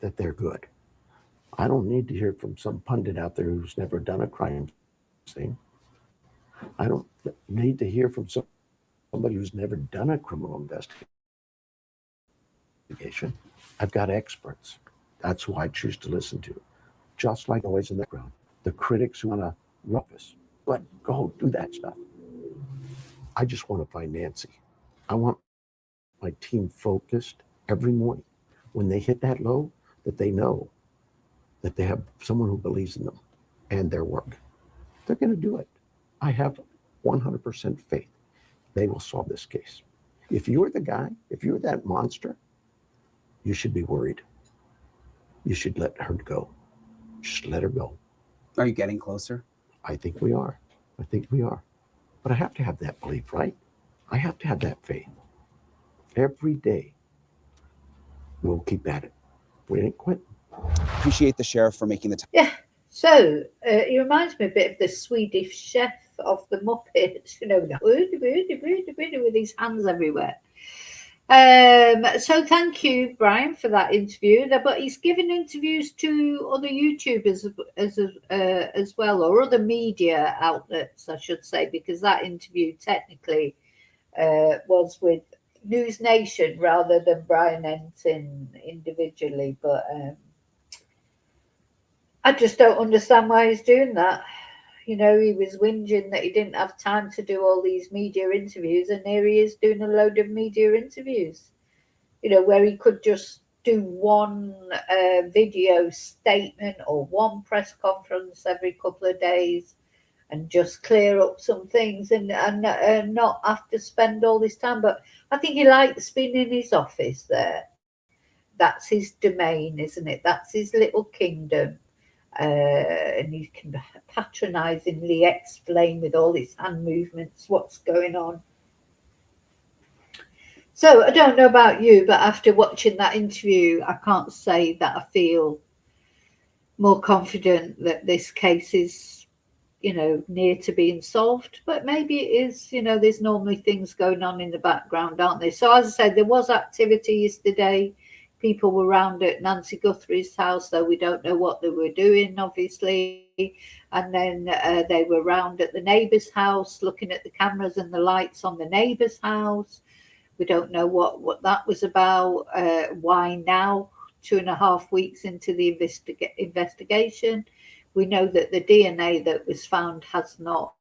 that they're good. I don't need to hear from some pundit out there who's never done a crime scene. I don't need to hear from somebody who's never done a criminal investigation. I've got experts. That's who I choose to listen to. Just like always in the background, the critics who want to rough us. But go do that stuff. I just want to find Nancy. I want my team focused every morning. When they hit that low, that they know that they have someone who believes in them and their work. They're going to do it. I have 100% faith they will solve this case. If you're the guy, if you're that monster, you should be worried. You should let her go. Just let her go. Are you getting closer? I think we are. But I have to have that belief, right? I have to have that faith. Every day, we'll keep at it. We ain't quitting. Appreciate the sheriff for making the time. Yeah. So he reminds me a bit of the Swedish chef of the Muppets, with his hands everywhere. So thank you, Brian, for that interview. But he's given interviews to other YouTubers as well, or other media outlets, I should say, because that interview technically was with News Nation rather than Brian Entin individually. But I just don't understand why he's doing that. He was whinging that he didn't have time to do all these media interviews, and here he is doing a load of media interviews, where he could just do one video statement or one press conference every couple of days and just clear up some things and not have to spend all this time. But I think he likes being in his office there. That's his domain, isn't it? That's his little kingdom. And he can patronizingly explain with all his hand movements what's going on. So I don't know about you, but after watching that interview, I can't say that I feel more confident that this case is, near to being solved. But maybe it is. There's normally things going on in the background, aren't there? So as I said, there was activity yesterday. People were round at Nancy Guthrie's house, though we don't know what they were doing, obviously. And then they were round at the neighbour's house, looking at the cameras and the lights on the neighbour's house. We don't know what that was about. Why now, 2.5 weeks into the investigation? We know that the DNA that was found has not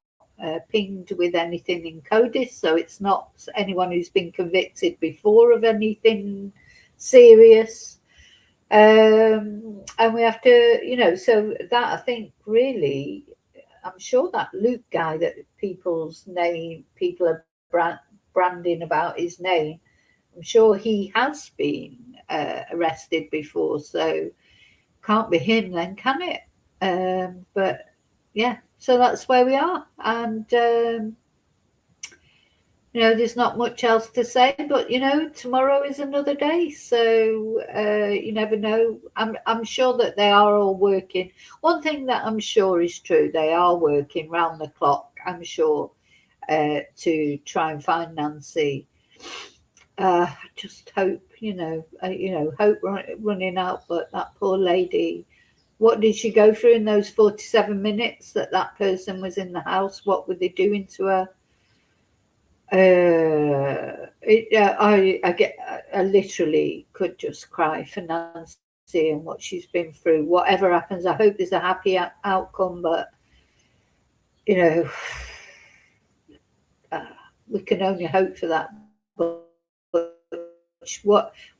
pinged with anything in CODIS, so it's not anyone who's been convicted before of anything serious. And we have to, so that I think really, I'm sure that Luke guy that people are branding about his name, I'm sure he has been arrested before, so can't be him then, can it? But yeah, so that's where we are. And there's not much else to say, but tomorrow is another day, so you never know. I'm sure that they are all working. One thing that I'm sure is true, they are working round the clock, I'm sure, to try and find Nancy. I just hope, hope running out, but that poor lady, what did she go through in those 47 minutes that person was in the house? What were they doing to her? I literally could just cry for Nancy and what she's been through. Whatever happens, I hope there's a happy outcome. But you know, uh, we can only hope for that. But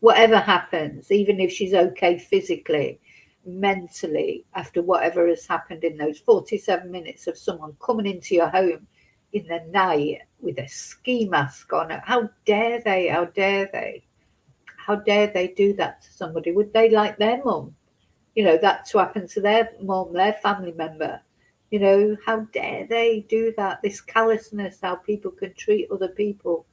whatever happens, even if she's okay physically, mentally, after whatever has happened in those 47 minutes of someone coming into your home in the night with a ski mask on, how dare they? How dare they? How dare they do that to somebody? Would they like their mum? That to happen to their mum, their family member. How dare they do that? This callousness, how people can treat other people,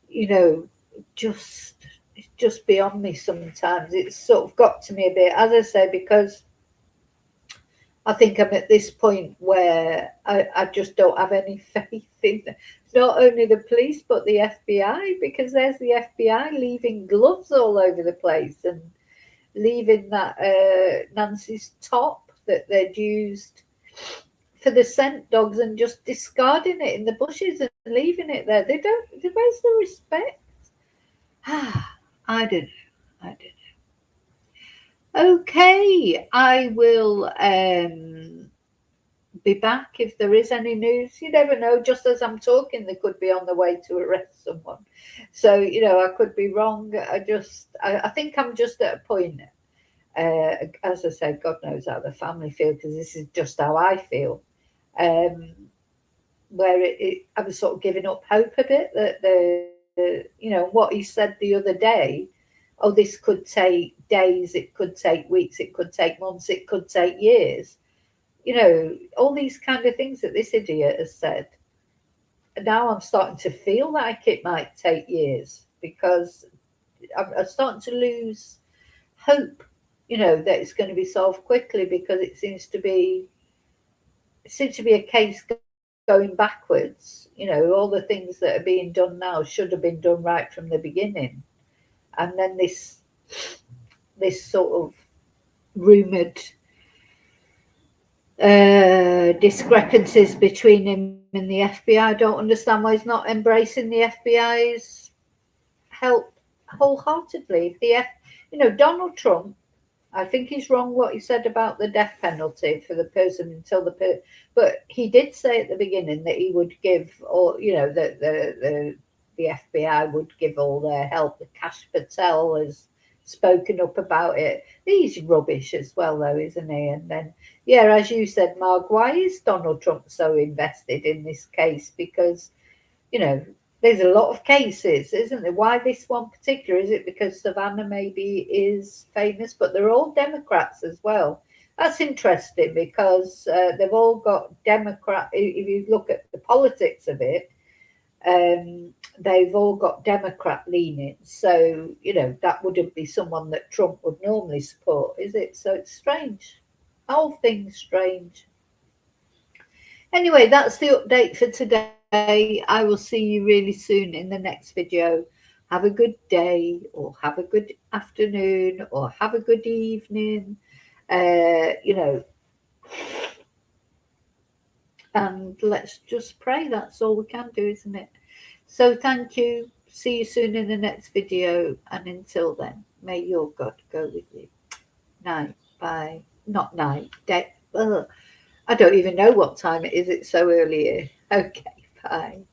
you know, just it's just beyond me sometimes. It's sort of got to me a bit, as I say, because I think I'm at this point where I just don't have any faith in not only the police but the FBI, because there's the FBI leaving gloves all over the place and leaving that Nancy's top that they'd used for the scent dogs and just discarding it in the bushes and leaving it there. Where's the respect? I don't know. Okay, I will be back if there is any news. You never know. Just as I'm talking, they could be on the way to arrest someone. So, I could be wrong. I think I'm just at a point, as I said, God knows how the family feel, because this is just how I feel, where I was sort of giving up hope a bit that what he said the other day, oh, this could take days, it could take weeks, it could take months, it could take years. All these kind of things that this idiot has said. Now I'm starting to feel like it might take years, because I'm starting to lose hope, that it's going to be solved quickly, because it seems to be a case going backwards. All the things that are being done now should have been done right from the beginning. And then this sort of rumoured discrepancies between him and the FBI. I don't understand why he's not embracing the FBI's help wholeheartedly. Donald Trump, I think he's wrong what he said about the death penalty for the person but he did say at the beginning that he would give, or that the FBI would give all their help. The Kash Patel has spoken up about it. He's rubbish as well, though, isn't he? And then, as you said, Mark, why is Donald Trump so invested in this case? Because, there's a lot of cases, isn't there? Why this one particular? Is it because Savannah maybe is famous? But they're all Democrats as well. That's interesting, because they've all got Democrat. If you look at the politics of it, they've all got Democrat leaning. So, that wouldn't be someone that Trump would normally support, is it? So it's strange. The whole thing's strange. Anyway, that's the update for today. I will see you really soon in the next video. Have a good day, or have a good afternoon, or have a good evening. And let's just pray. That's all we can do, isn't it? So thank you. See you soon in the next video. And until then, may your God go with you. Night. Bye. Not night. Day. I don't even know what time it is. It's so early here. Okay. Bye.